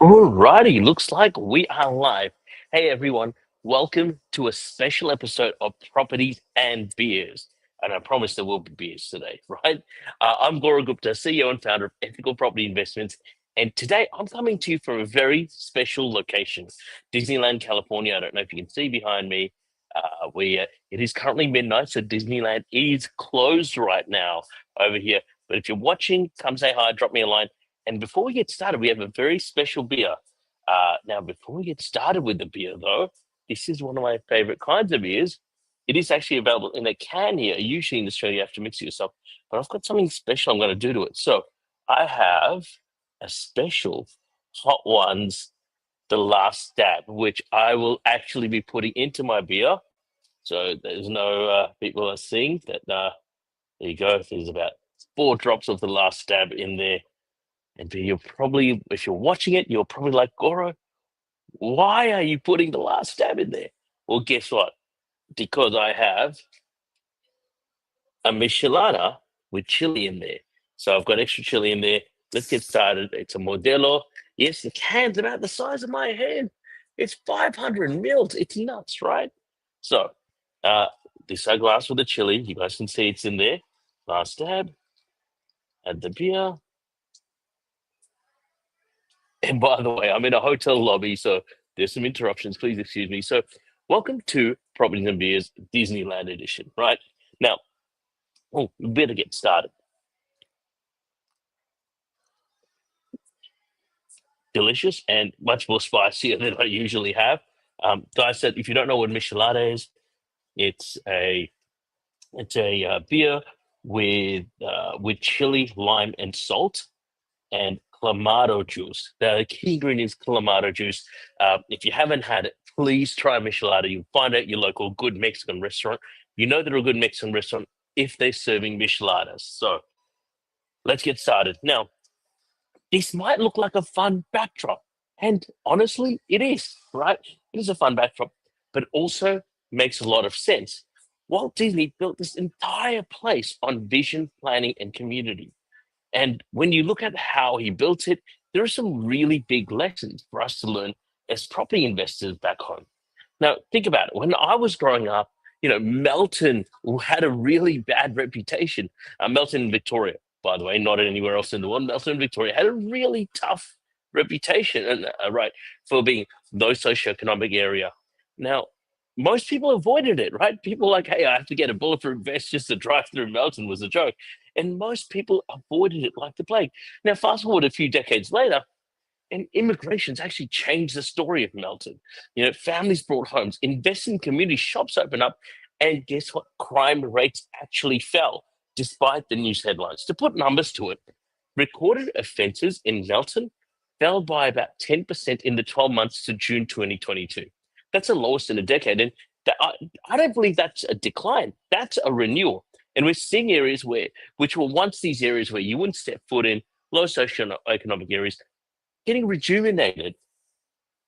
Alrighty, looks like we are live. Hey everyone, welcome to a special episode of Properties and Beers. And I promise there will be beers today, right? I'm Gaurav Gupta, CEO and founder of Ethical Property Investments. And today I'm coming to you from a very special location, Disneyland, California. I don't know if you can see behind me. It is currently midnight, so Disneyland is closed right now over here. But if you're watching, come say hi, drop me a line. And before we get started, we have a very special beer. Now, before we get started with the beer, though, this is one of my favorite kinds of beers. It is actually available in a can here. Usually in Australia, you have to mix it yourself, but I've got something special I'm going to do to it. So I have a special Hot Ones, the last stab, which I will actually be putting into my beer. So there's no people are seeing that. There you go. There's about 4 drops of the last stab in there. And you're probably, if you're watching it, you're probably like, Goro, why are you putting the last stab in there? Well, guess what? Because I have a Michelada with chili in there. So I've got extra chili in there. Let's get started. It's a Modelo. Yes, the can's about the size of my hand. It's 500 mils. It's nuts, right? So uh, this is glass with the chili. You guys can see it's in there. Last stab. Add the beer. And by the way, I'm in a hotel lobby, so there's some interruptions. Please excuse me. So, welcome to Properties and Beers Disneyland Edition, right? Now, we better get started. Delicious and much more spicier than I usually have. Guys said, if you don't know what Michelada is, it's a beer with chili, lime, and salt, and clamato juice. The key ingredient is clamato juice. If you haven't had it, please try Michelada. You'll find out your local good Mexican restaurant. You know they're a good Mexican restaurant if they're serving Micheladas. So let's get started. Now, this might look like a fun backdrop. And honestly, it is, right? It is a fun backdrop, but also makes a lot of sense. Walt Disney built this entire place on vision, planning, and community. And when you look at how he built it, there are some really big lessons for us to learn as property investors back home. Now, think about it. When I was growing up, Melton had a really bad reputation. Melton, Victoria, by the way, not anywhere else in the world. Melton, Victoria had a really tough reputation, and right, for being no socioeconomic area. Now, most people avoided it, right? People like, hey, I have to get a bulletproof vest just to drive through Melton was a joke. And most people avoided it like the plague. Now, fast forward a few decades later, and immigration's actually changed the story of Melton. Families brought homes, investing community shops opened up, and guess what? Crime rates actually fell despite the news headlines. To put numbers to it, recorded offences in Melton fell by about 10% in the 12 months to June 2022. That's the lowest in a decade. And I don't believe that's a decline. That's a renewal. And we're seeing areas which were once these areas where you wouldn't step foot in, low socioeconomic areas, getting rejuvenated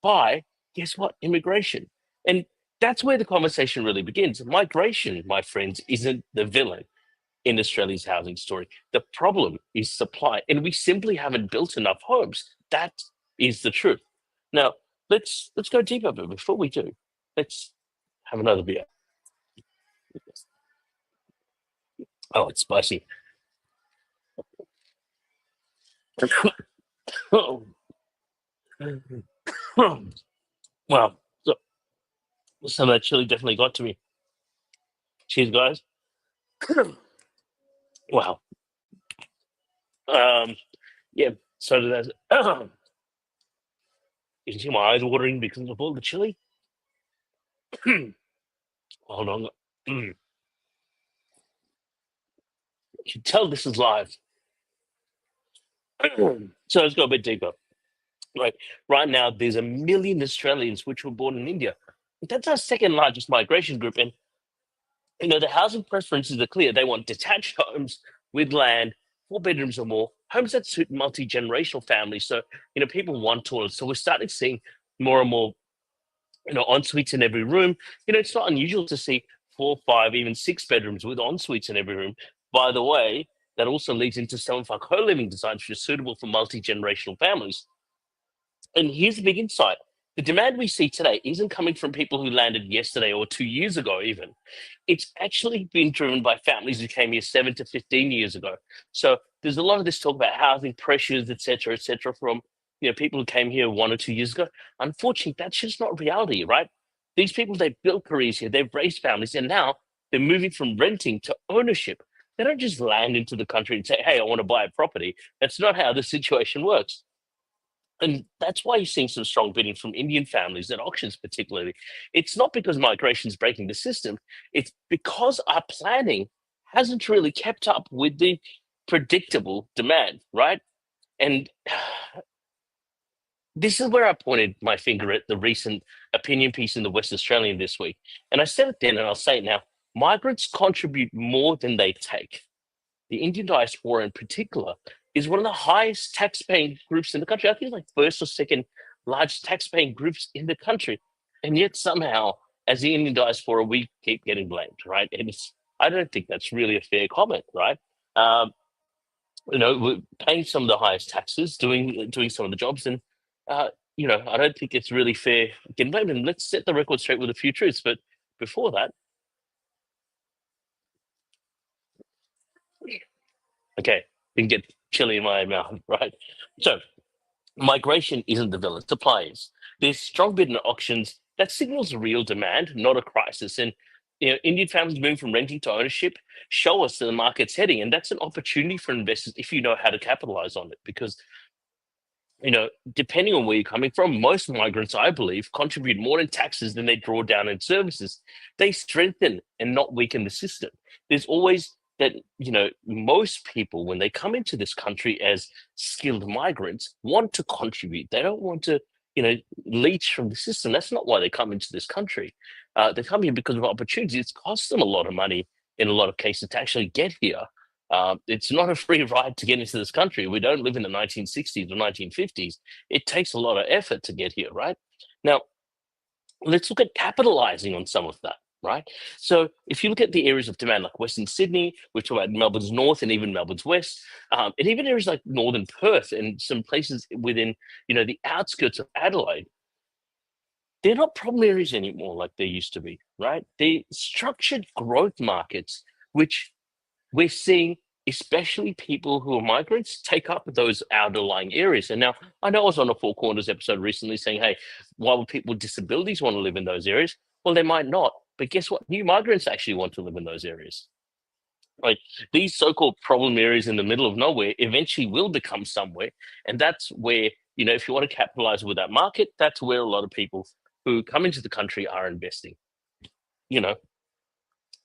by, guess what, immigration. And that's where the conversation really begins. Migration, my friends, isn't the villain in Australia's housing story. The problem is supply, and we simply haven't built enough homes. That is the truth. Now, let's go deeper, but before we do, let's have another beer. Oh, it's spicy. Wow. So some of that chili definitely got to me. Cheers, guys. Wow. Um, yeah. So did that. You can see my eyes watering because of all the chili. Hold on. You can tell this is live. So let's go a bit deeper. Right now, there's 1 million Australians which were born in India. That's our second largest migration group. And the housing preferences are clear. They want detached homes with land, 4 bedrooms or more, homes that suit multi-generational families. So, people want toilets. So we're starting seeing more and more, en suites in every room. It's not unusual to see 4, 5, even 6 bedrooms with en suites in every room. By the way, that also leads into some of our co-living designs which are suitable for multi-generational families. And here's the big insight. The demand we see today isn't coming from people who landed yesterday or 2 years ago, even. It's actually been driven by families who came here 7 to 15 years ago. So there's a lot of this talk about housing pressures, et cetera, from people who came here 1 or 2 years ago. Unfortunately, that's just not reality, right? These people, they've built careers here, they've raised families, and now they're moving from renting to ownership. They don't just land into the country and say, hey, I want to buy a property. That's not how the situation works. And that's why you're seeing some strong bidding from Indian families at auctions, particularly. It's not because migration is breaking the system, it's because our planning hasn't really kept up with the predictable demand, right? And this is where I pointed my finger at the recent opinion piece in the West Australian this week. And I said it then, and I'll say it now: migrants contribute more than they take. The Indian diaspora in particular is one of the highest tax-paying groups in the country. I think it's like first or second largest tax-paying groups in the country. And yet somehow, as the Indian diaspora, we keep getting blamed, right? And I don't think that's really a fair comment, right? Um, we're paying some of the highest taxes, doing some of the jobs, and uh, I don't think it's really fair getting blamed. And let's set the record straight with a few truths. But before that, okay, didn't get chili in my mouth, right? So migration isn't the villain, supply is. There's strong bid in auctions that signals a real demand, not a crisis. And Indian families moving from renting to ownership show us that the market's heading, and that's an opportunity for investors if you know how to capitalize on it. Because depending on where you're coming from, most migrants, I believe, contribute more in taxes than they draw down in services. They strengthen and not weaken the system. There's always that, most people, when they come into this country as skilled migrants, want to contribute. They don't want to, leech from the system. That's not why they come into this country. They come here because of opportunities. It's cost them a lot of money in a lot of cases to actually get here. It's not a free ride to get into this country. We don't live in the 1960s or 1950s. It takes a lot of effort to get here, right? Now, let's look at capitalizing on some of that, right? So if you look at the areas of demand like Western Sydney, we talk about Melbourne's north and even Melbourne's west, and even areas like northern Perth and some places within, the outskirts of Adelaide, they're not problem areas anymore like they used to be, right? They're structured growth markets, which we're seeing especially people who are migrants take up those underlying areas. And now I know I was on a Four Corners episode recently saying, hey, why would people with disabilities want to live in those areas? Well, they might not. But guess what? New migrants actually want to live in those areas. Right? These so-called problem areas in the middle of nowhere eventually will become somewhere. And that's where, if you want to capitalize with that market, that's where a lot of people who come into the country are investing. You know,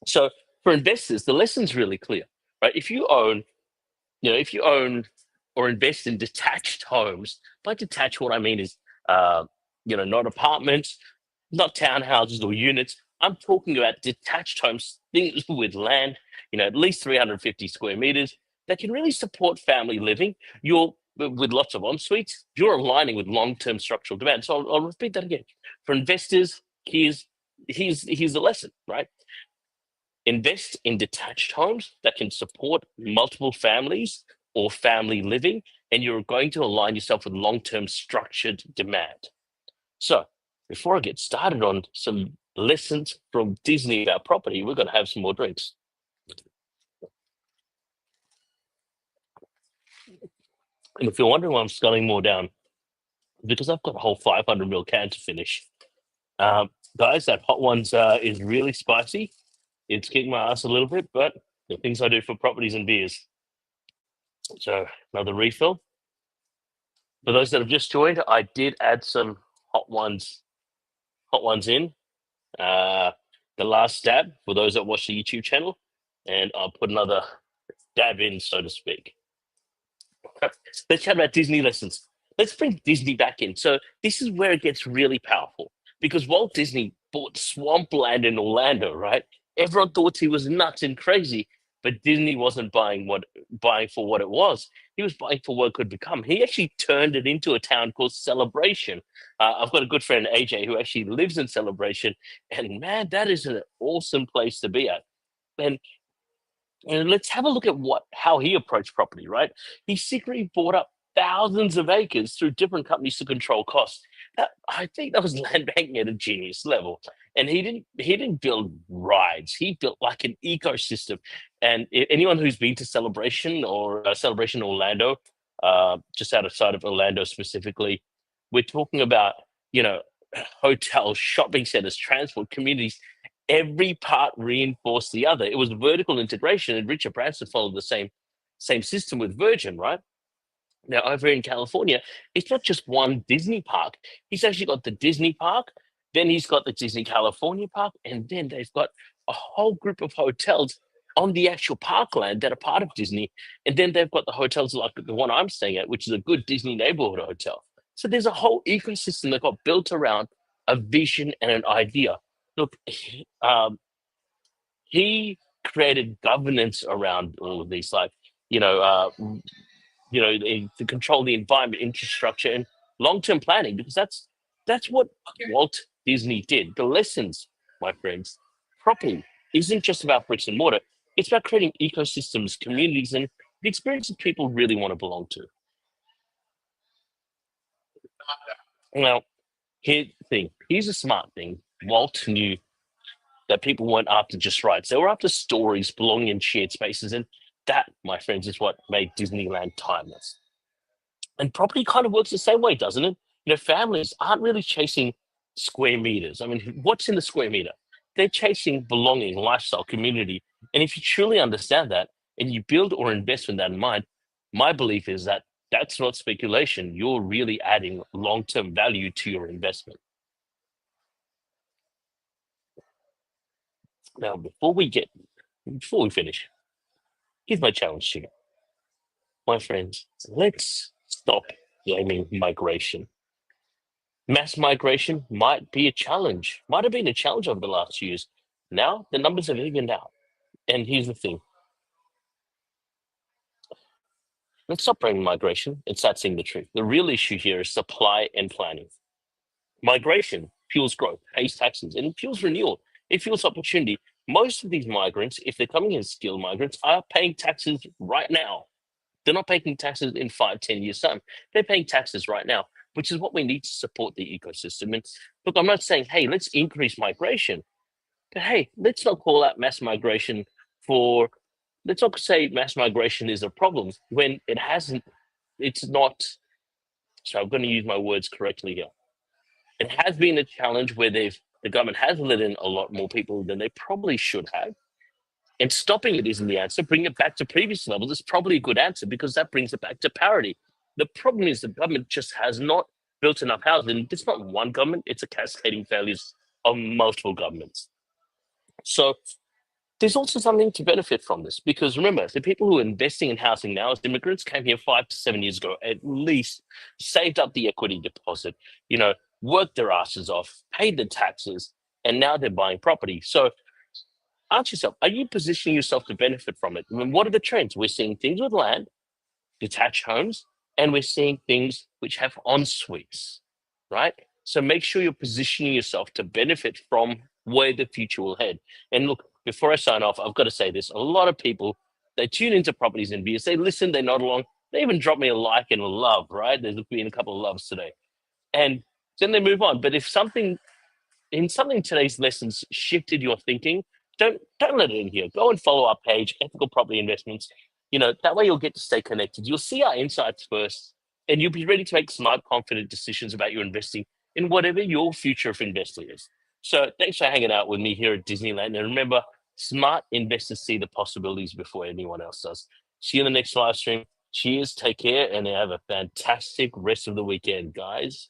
so for investors, the lesson's really clear, right? If you own or invest in detached homes, by detached, what I mean is, not apartments, not townhouses or units. I'm talking about detached homes, things with land, at least 350 square meters that can really support family living. With lots of en suites, you're aligning with long-term structural demand. So I'll repeat that again. For investors, here's the lesson, right? Invest in detached homes that can support multiple families or family living, and you're going to align yourself with long-term structured demand. So before I get started on some lessons from Disney about property, we're going to have some more drinks. And if you're wondering why I'm sculling more down, because I've got a whole 500 ml can to finish. Guys, that hot one's is really spicy. It's kicking my ass a little bit, but the things I do for properties and beers. So another refill. For those that have just joined, I did add some hot ones in. The last dab for those that watch the YouTube channel, and I'll put another dab in, so to speak. Let's chat about Disney lessons. Let's bring Disney back in. So this is where it gets really powerful because Walt Disney bought swampland in Orlando, right? Everyone thought he was nuts and crazy, but Disney wasn't buying for what it was. He was buying for what it could become. He actually turned it into a town called Celebration. I've got a good friend, AJ, who actually lives in Celebration, and man, that is an awesome place to be at. And let's have a look at how he approached property, right? He secretly bought up thousands of acres through different companies to control costs. I think that was land banking at a genius level. And he didn't build rides. He built like an ecosystem. And anyone who's been to Celebration Orlando, just outside of Orlando specifically, we're talking about, you know, hotels, shopping centers, transport, communities. Every part reinforced the other. It was vertical integration, and Richard Branson followed the same system with Virgin, right? Now, over in California, it's not just one Disney park. He's actually got the Disney park, then he's got the Disney California park, and then they've got a whole group of hotels on the actual parkland that are part of Disney. And then they've got the hotels like the one I'm staying at, which is a good Disney neighborhood hotel. So there's a whole ecosystem that got built around a vision and an idea. Look, um, he created governance around all of these, like, you know, uh, to control the environment, infrastructure, and long-term planning, because that's what Walt Disney did. The lessons, my friends, property isn't just about bricks and mortar. It's about creating ecosystems, communities, and the experiences people really want to belong to. Now, here's a smart thing. Walt knew that people weren't after just rides; they were after stories, belonging in shared spaces, and that, my friends, is what made Disneyland timeless. And property kind of works the same way, doesn't it? Families aren't really chasing square meters. I mean, what's in the square meter? They're chasing belonging, lifestyle, community. And if you truly understand that and you build or invest with that in mind, my belief is that that's not speculation. You're really adding long term value to your investment. Now, before we finish, here's my challenge to you, my friends. Let's stop blaming migration. Mass migration might be a challenge, might have been a challenge over the last few years. Now the numbers have evened out. And here's the thing, let's stop blaming migration and start seeing the truth. The real issue here is supply and planning. Migration fuels growth, pays taxes, and it fuels renewal. It fuels opportunity. Most of these migrants, if they're coming in skilled migrants, are paying taxes right now. They're not paying taxes in 5, 10 years' time. They're paying taxes right now, which is what we need to support the ecosystem. And look, I'm not saying, hey, let's increase migration, but hey, let's not call out mass migration for, let's not say mass migration is a problem when it hasn't, it's not. So I'm going to use my words correctly here. It has been a challenge where the government has let in a lot more people than they probably should have. And stopping it isn't the answer. Bring it back to previous levels is probably a good answer because that brings it back to parity. The problem is the government just has not built enough housing. And it's not one government, it's a cascading failures of multiple governments. So there's also something to benefit from this because remember, the people who are investing in housing now as immigrants came here 5 to 7 years ago, at least saved up the equity deposit, worked their asses off, paid the taxes, and now they're buying property. So ask yourself, are you positioning yourself to benefit from it? I mean, what are the trends? We're seeing things with land, detached homes, and we're seeing things which have en suites, right? So make sure you're positioning yourself to benefit from where the future will head. And look, before I sign off, I've got to say this. A lot of people, they tune into Properties and Beers, they listen, they nod along, they even drop me a like and a love, right? There's been a couple of loves today. And then they move on. But if something today's lessons shifted your thinking, don't let it in here. Go and follow our page, Ethical Property Investments. That way you'll get to stay connected. You'll see our insights first, and you'll be ready to make smart, confident decisions about your investing in whatever your future of investing is. So thanks for hanging out with me here at Disneyland. And remember, smart investors see the possibilities before anyone else does. See you in the next live stream. Cheers, take care, and have a fantastic rest of the weekend, guys.